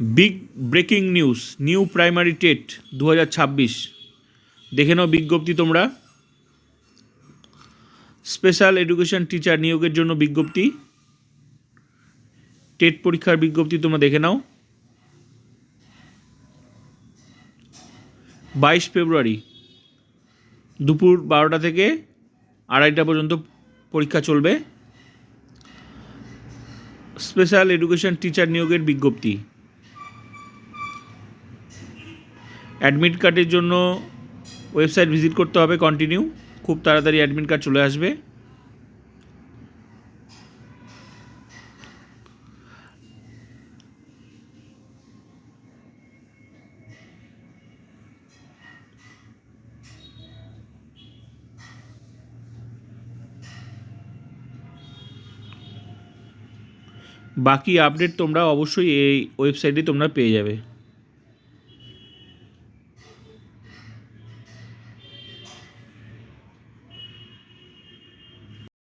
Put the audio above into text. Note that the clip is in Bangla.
Big breaking news, new primary TET 2026। দেখে নাও বিজ্ঞপ্তি তোমরা। স্পেশাল এডুকেশন টিচার নিয়োগের জন্য বিজ্ঞপ্তি, টেট পরীক্ষার বিজ্ঞপ্তি তোমরা দেখে নাও। 22 ফেব্রুয়ারি দুপুর 12টা থেকে 2:30 পর্যন্ত পরীক্ষা চলবে। স্পেশাল এডুকেশন টিচার নিয়োগের বিজ্ঞপ্তি। অ্যাডমিট কার্ডের জন্য ওয়েবসাইট ভিজিট করতে হবে কন্টিনিউ, খুব তাড়াতাড়ি অ্যাডমিট কার্ড চলে আসবে। বাকি আপডেট তোমরা অবশ্যই এই ওয়েবসাইটে তোমরা পেয়ে যাবে।